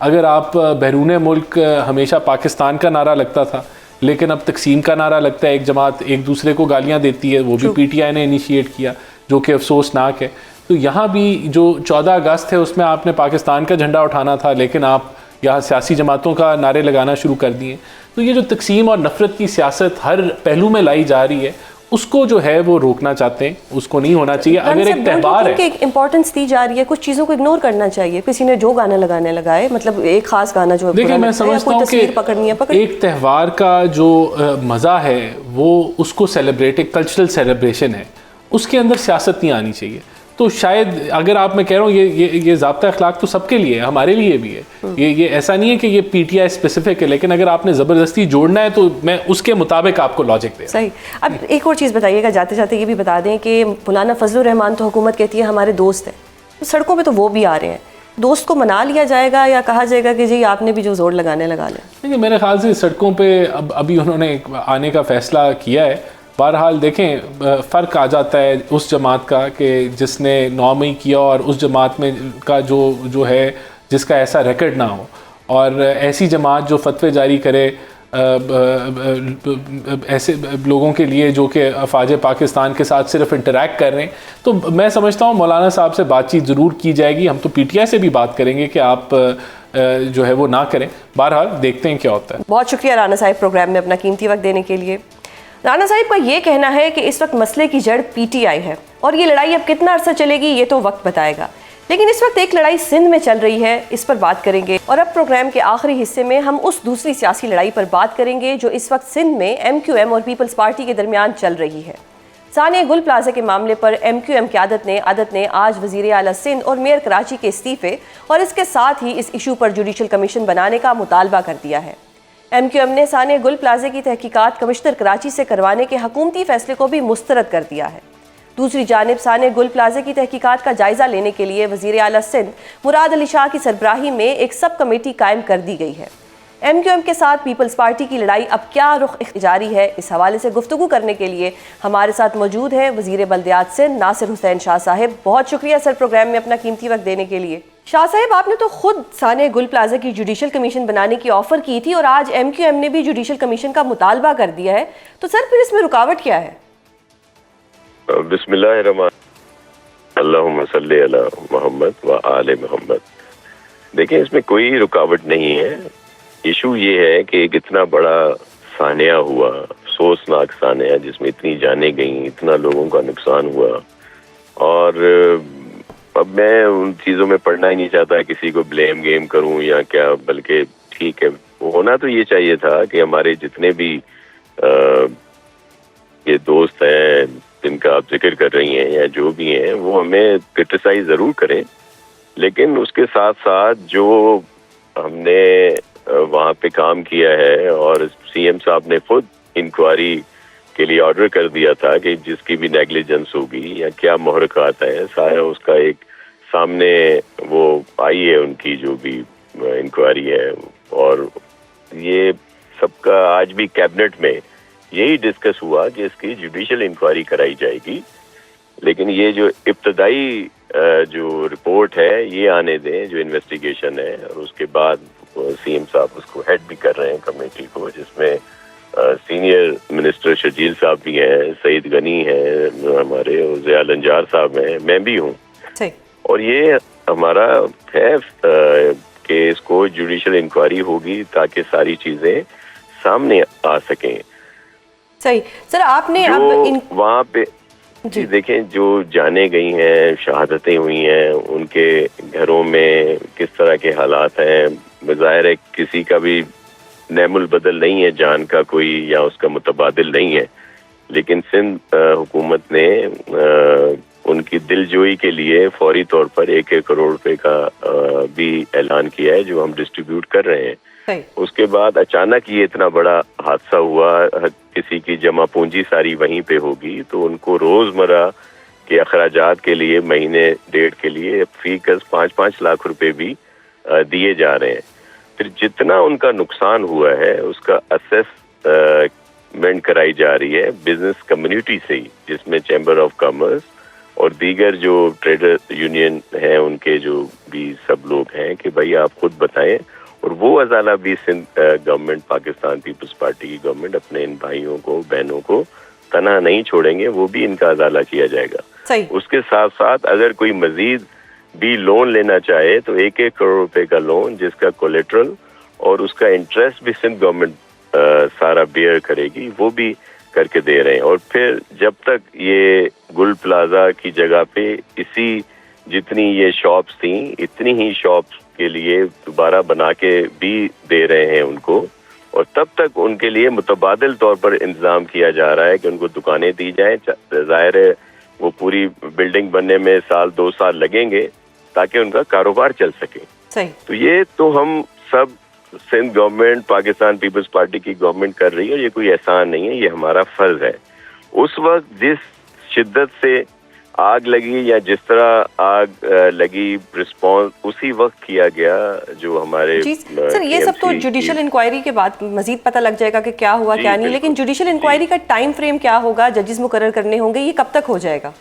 अगर आप बैरून मुल्क हमेशा पाकिस्तान का नारा लगता था, लेकिन अब तकसीम का नारा लगता है, एक जमात एक दूसरे को गालियाँ देती है, वो भी पीटीआई ने इनिशिएट किया, जो कि अफसोसनाक है। तो यहाँ भी जो 14 अगस्त है उसमें आपने पाकिस्तान का झंडा उठाना था, लेकिन आप यहाँ सियासी जमातों का नारे लगाना शुरू कर दिए। तो ये जो तकसीम और नफरत की सियासत हर पहलू में लाई जा रही है, उसको जो है वो रोकना चाहते हैं, उसको नहीं होना चाहिए। अगर एक त्यौहार है, एक इंपॉर्टेंस दी जा रही है, कुछ चीज़ों को इग्नोर करना चाहिए। किसी ने जो गाना लगाने लगाए, मतलब एक खास गाना जो देखिए, मैं समझता हूँ कि एक त्यौहार का जो मज़ा है वो उसको सेलिब्रेट, एक कल्चरल सेलिब्रेशन है, उसके अंदर सियासत नहीं आनी चाहिए। तो शायद अगर आप, मैं कह रहा हूँ ये ज़ाब्ता अखलाक तो सबके लिए है, हमारे लिए भी है। ये ऐसा नहीं है कि ये पीटीआई स्पेसिफिक है, लेकिन अगर आपने ज़बरदस्ती जोड़ना है तो मैं उसके मुताबिक आपको लॉजिक दे। सही। अब एक और चीज़ बताइएगा, जाते जाते ये भी बता दें कि मौलाना फजलुर रहमान तो हुकूमत कहती है हमारे दोस्त हैं, तो सड़कों पर तो वो भी आ रहे हैं। दोस्त को मना लिया जाएगा या कहा जाएगा कि जी आपने भी जो जोर लगाने लगा लें? देखिए, मेरे ख्याल से सड़कों पर अभी उन्होंने आने का फ़ैसला किया है। बहरहाल देखें, फ़र्क आ जाता है उस जमात का कि जिसने 9 मई किया और उस जमात में का जो है जिसका ऐसा रिकॉर्ड ना हो, और ऐसी जमात जो फतवे जारी करे ऐसे लोगों के लिए जो कि अफवाज पाकिस्तान के साथ सिर्फ इंटरैक्ट कर रहे हैं। तो मैं समझता हूँ मौलाना साहब से बातचीत ज़रूर की जाएगी। हम तो पीटीआई से भी बात करेंगे कि आप जो है वो ना करें। बहरहाल देखते हैं क्या होता है। बहुत शुक्रिया राना साहिब प्रोग्राम में अपना कीमती वक्त देने के लिए। राना साहिब का ये कहना है कि इस वक्त मसले की जड़ पीटीआई है और ये लड़ाई अब कितना अरसा चलेगी ये तो वक्त बताएगा, लेकिन इस वक्त एक लड़ाई सिंध में चल रही है, इस पर बात करेंगे। और अब प्रोग्राम के आखिरी हिस्से में हम उस दूसरी सियासी लड़ाई पर बात करेंगे जो इस वक्त सिंध में एमक्यूएम और पीपल्स पार्टी के दरमियान चल रही है। सानिया गुल प्लाजा के मामले पर एमक्यूएम क़यादत ने आज वज़ीर आला सिंध और मेयर कराची के इस्तीफे और इसके साथ ही इस इशू पर जुडिशल कमीशन बनाने का मुतालबा कर दिया है। एमक्यूएम ने सानिया गुल प्लाजा की तहकीकात कमिश्नर कराची से करवाने के हुकूमती फैसले को भी मुस्तरद कर दिया है। दूसरी जानिब सानिया गुल प्लाजा की तहकीकात का जायजा लेने के लिए वज़ीर आला सिंध मुराद अली शाह की सरबराही में एक सब कमेटी कायम कर दी गई है। एमक्यूएम के साथ पीपल्स पार्टी की लड़ाई अब क्या रुख जारी है, इस हवाले से गुफ्तगू करने के लिए हमारे साथ मौजूद है वज़ीर बल्दियात सिंध नासिर हुसैन शाह साहिब। बहुत शुक्रिया सर प्रोग्राम में अपना कीमती वक्त देने के लिए। शाह साहिब, आपने तो खुद सानिया गुल प्लाजा की जुडिशल कमीशन बनाने की ऑफर की थी और आज एमक्यूएम ने भी जुडिशल कमीशन का मुतालबा कर दिया है, तो सर फिर इसमें रुकावट क्या है? बिस्मिल्लाहिर्रहमान अल्लाहुम्मा सल्ली अला मोहम्मद व आले मोहम्मद। देखिए, इसमें कोई रुकावट नहीं है। इशू ये है कि एक इतना बड़ा सानिया हुआ, अफसोसनाक सानिया, जिसमें इतनी जानें गई, इतना लोगों का नुकसान हुआ, और अब मैं उन चीज़ों में पढ़ना ही नहीं चाहता, किसी को ब्लेम गेम करूं या क्या, बल्कि ठीक है, होना तो ये चाहिए था कि हमारे जितने भी ये दोस्त हैं जिनका आप जिक्र कर रही हैं या जो भी हैं, वो हमें क्रिटिसाइज ज़रूर करें, लेकिन उसके साथ साथ जो हमने वहाँ पे काम किया है, और सीएम साहब ने खुद इंक्वायरी के लिए ऑर्डर कर दिया था कि जिसकी भी नेग्लिजेंस होगी या क्या मुहरकात है, सारा उसका एक सामने वो आई है, उनकी जो भी इंक्वायरी है, और ये सबका आज भी कैबिनेट में यही डिस्कस हुआ कि इसकी जुडिशियल इंक्वायरी कराई जाएगी, लेकिन ये जो इब्तदाई जो रिपोर्ट है ये आने दें, जो इन्वेस्टिगेशन है, और उसके बाद सीएम साहब उसको हेड भी कर रहे हैं कमेटी को, जिसमें सीनियर मिनिस्टर शजील साहब भी हैं, सईद गनी हैं हमारे, और ज़ियाल अंजार साहब हैं, मैं भी हूँ। और ये हमारा है कि इसको जुडिशियल इंक्वायरी होगी ताकि सारी चीजें सामने आ सकें। सही सर, आपने अब वहाँ पे जी देखें, जो जाने गई हैं, शहादतें हुई हैं, उनके घरों में किस तरह के हालात हैं। ज़ाहिर है किसी का भी नेमुल बदल नहीं है, जान का कोई या उसका मुतबादिल नहीं है, लेकिन सिंध हुकूमत ने उनकी दिलजोई के लिए फौरी तौर पर 1-1 करोड़ रुपए का भी ऐलान किया है, जो हम डिस्ट्रीब्यूट कर रहे हैं। उसके बाद अचानक ये इतना बड़ा हादसा हुआ, किसी की जमा पूंजी सारी वहीं पे होगी, तो उनको रोजमर्रा के अखराजात के लिए महीने डेढ़ के लिए फी गज 5-5 लाख रुपए भी दिए जा रहे हैं। फिर जितना उनका नुकसान हुआ है उसका असेसमेंट कराई जा रही है बिजनेस कम्युनिटी से ही, जिसमें चैम्बर ऑफ कॉमर्स और दीगर जो ट्रेडर यूनियन हैं उनके जो भी सब लोग हैं कि भाई आप खुद बताएं। और वो अजाला भी सिंध गवर्नमेंट, पाकिस्तान पीपल्स पार्टी की गवर्नमेंट अपने इन भाइयों को, बहनों को तनहा नहीं छोड़ेंगे, वो भी इनका अजाला किया जाएगा। उसके साथ साथ अगर कोई मजीद भी लोन लेना चाहे तो 1-1 करोड़ रुपए का लोन, जिसका कोलेट्रल और उसका इंटरेस्ट भी सिंध गवर्नमेंट सारा बेयर करेगी, वो भी करके दे रहे हैं। और फिर जब तक ये गुल प्लाजा की जगह पे इसी जितनी ये शॉप्स थी, इतनी ही शॉप्स के लिए दोबारा बना के भी दे रहे हैं उनको, और तब तक उनके लिए मुतबादिल तौर पर इंतजाम किया जा रहा है कि उनको दुकानें दी जाएं। जाहिर है वो पूरी बिल्डिंग बनने में 1-2 साल लगेंगे ताकि उनका कारोबार चल सके। सही। तो ये तो हम सब सिंध गवर्नमेंट, पाकिस्तान पीपल्स पार्टी की गवर्नमेंट कर रही है, और ये कोई एहसान नहीं है, ये हमारा फर्ज है। उस वक्त जिस शिद्दत से आग लगी या जिस तरह आग लगी, रिस्पॉन्स उसी वक्त किया गया जो हमारे सर, ये सब तो जुडिशियल इंक्वायरी के बाद मजीद पता लग जाएगा कि क्या हुआ क्या नहीं, लेकिन जुडिशियल इंक्वायरी का टाइम फ्रेम क्या होगा, जजेस मुकर्रर करने होंगे, ये कब तक हो जाएगा?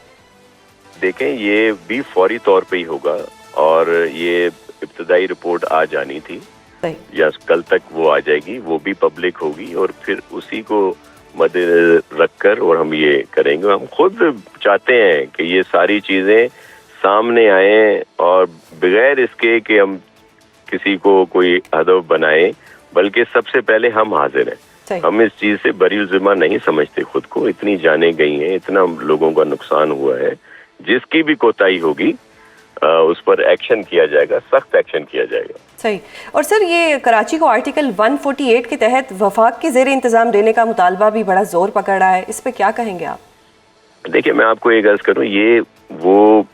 देखें, ये भी फौरी तौर पे ही होगा, और ये इब्तदाई रिपोर्ट आ जानी थी या कल तक वो आ जाएगी, वो भी पब्लिक होगी, और फिर उसी को मद्देनजर रखकर और हम ये करेंगे। हम खुद चाहते हैं कि ये सारी चीजें सामने आए, और बगैर इसके कि हम किसी को कोई हदफ बनाएं, बल्कि सबसे पहले हम हाजिर हैं। हम इस चीज से बरी जिम्मा नहीं समझते खुद को। इतनी जाने गई हैं, इतना लोगों का नुकसान हुआ है, जिसकी भी कोताही होगी उस पर एक्शन किया जाएगा, सख्त एक्शन किया जाएगा। सही। और सर, ये कराची को आर्टिकल 148 के तहत वफाक के ज़ेर इंतजाम देने का मुतालबा भी बड़ा जोर पकड़ रहा है, इस पे क्या कहेंगे आप? देखिए, मैं आपको एक अर्ज करूं, ये वो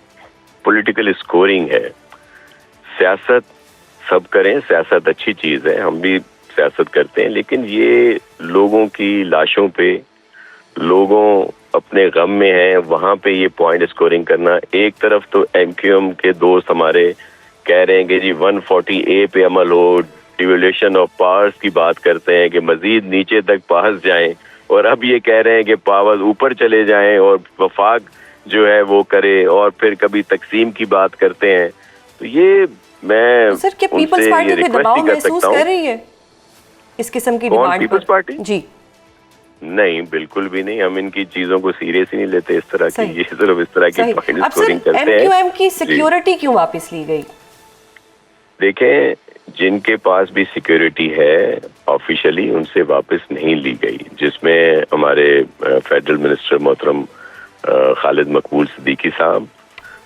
पॉलिटिकल स्कोरिंग है। सियासत सब करें, सियासत अच्छी चीज है, हम भी सियासत करते हैं, लेकिन ये लोगों की लाशों पे, लोगों अपने गम में हैं, वहां पे ये पॉइंट स्कोरिंग करना। एक तरफ तो एमक्यूएम के दोस्त हमारे कह रहे हैं कि जी 140A पे अमल हो, डिवोल्यूशन ऑफ पावर्स की बात करते हैं कि मजीद नीचे तक पावर्स जाएं, और अब ये कह रहे हैं कि पावर्स ऊपर चले जाएं और वफाक जो है वो करे, और फिर कभी तकसीम की बात करते हैं। तो ये मैं सर, क्या पीपल्स पार्टी पे दबाव महसूस कर रही है इस किस्म की डिमांड? पीपल्स पार्टी जी नहीं, बिल्कुल भी नहीं। हम इनकी चीजों को सीरियस ही नहीं लेते, इस तरह की, ये सिर्फ इस तरह की पॉइंट स्कोरिंग करते हैं। एमक्यूएम की सिक्योरिटी क्यों वापस ली गई? देखें, जिनके पास भी सिक्योरिटी है ऑफिशियली, उनसे वापस नहीं ली गई, जिसमें हमारे फेडरल मिनिस्टर मोहतरम खालिद मकबूल सिद्दीकी साहब,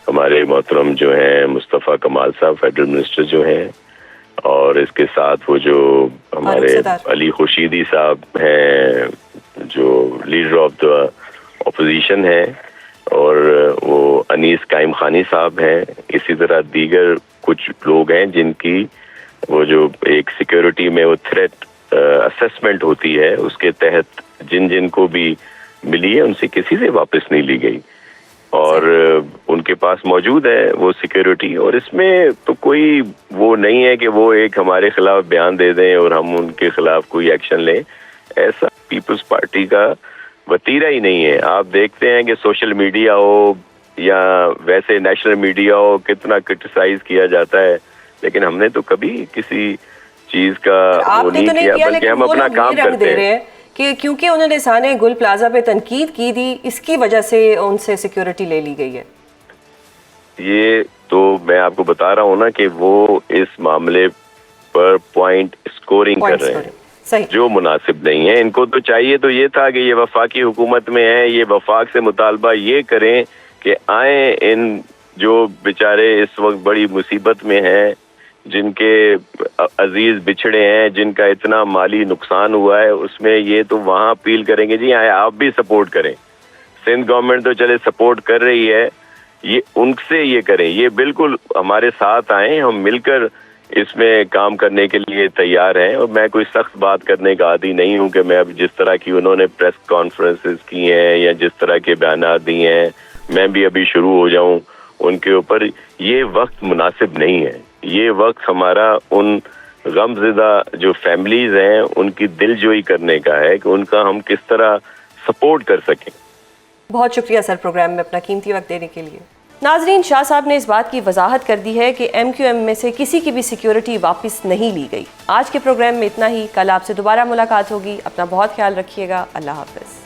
हमारे मोहतरम जो हैं मुस्तफ़ा कमाल साहब फेडरल मिनिस्टर जो हैं, और इसके साथ वो जो हमारे अली खुर्शीदी साहब हैं जो लीडर ऑफ द ऑपोजिशन है, और वो अनीस कायम खानी साहब हैं। इसी तरह दीगर कुछ लोग हैं जिनकी वो जो एक सिक्योरिटी में वो थ्रेट असेसमेंट होती है, उसके तहत जिन जिन को भी मिली है उनसे किसी से वापस नहीं ली गई, और उनके पास मौजूद है वो सिक्योरिटी। और इसमें तो कोई वो नहीं है कि वो एक हमारे खिलाफ बयान दे दें और हम उनके खिलाफ कोई एक्शन लें। ऐसा पीपल्स पार्टी का वतीरा ही नहीं है। आप देखते हैं कि सोशल मीडिया हो या वैसे नेशनल मीडिया हो, कितना क्रिटिसाइज किया जाता है, लेकिन हमने तो कभी किसी चीज का वो नहीं किया, बल्कि हम अपना काम करते हैं कि क्योंकि उन्होंने साने गुल प्लाजा पे तनकीद की थी, इसकी वजह से उनसे सिक्योरिटी ले ली गई है। ये तो मैं आपको बता रहा हूँ ना कि वो इस मामले पर पॉइंट स्कोरिंग कर रहे हैं, सही, जो मुनासिब नहीं है। इनको तो चाहिए तो ये था कि ये वफाकी हुकूमत में है, ये वफाक से मुतालबा ये करें कि आए इन जो बेचारे इस वक्त बड़ी मुसीबत में हैं, जिनके अजीज बिछड़े हैं, जिनका इतना माली नुकसान हुआ है, उसमें ये तो वहाँ अपील करेंगे जी आए आप भी सपोर्ट करें। सिंध गवर्नमेंट तो चले सपोर्ट कर रही है, ये उनसे ये करें, ये बिल्कुल हमारे साथ आए, हम मिलकर इसमें काम करने के लिए तैयार हैं। और मैं कोई सख्त बात करने का आदी नहीं हूं कि मैं अब जिस तरह की उन्होंने प्रेस कॉन्फ्रेंसेस की हैं या जिस तरह के बयान दिए हैं मैं भी अभी शुरू हो जाऊं उनके ऊपर। ये वक्त मुनासिब नहीं है। ये वक्त हमारा उन गमज़दा जो फैमिलीज हैं उनकी दिलजोई करने का है कि उनका हम किस तरह सपोर्ट कर सकें। बहुत शुक्रिया सर प्रोग्राम में अपना कीमती वक्त देने के लिए। नाजरीन, शाह साहब ने इस बात की वजाहत कर दी है कि MQM में से किसी की भी सिक्योरिटी वापस नहीं ली गई। आज के प्रोग्राम में इतना ही। कल आपसे दोबारा मुलाकात होगी। अपना बहुत ख्याल रखिएगा। अल्लाह हाफ़िज़।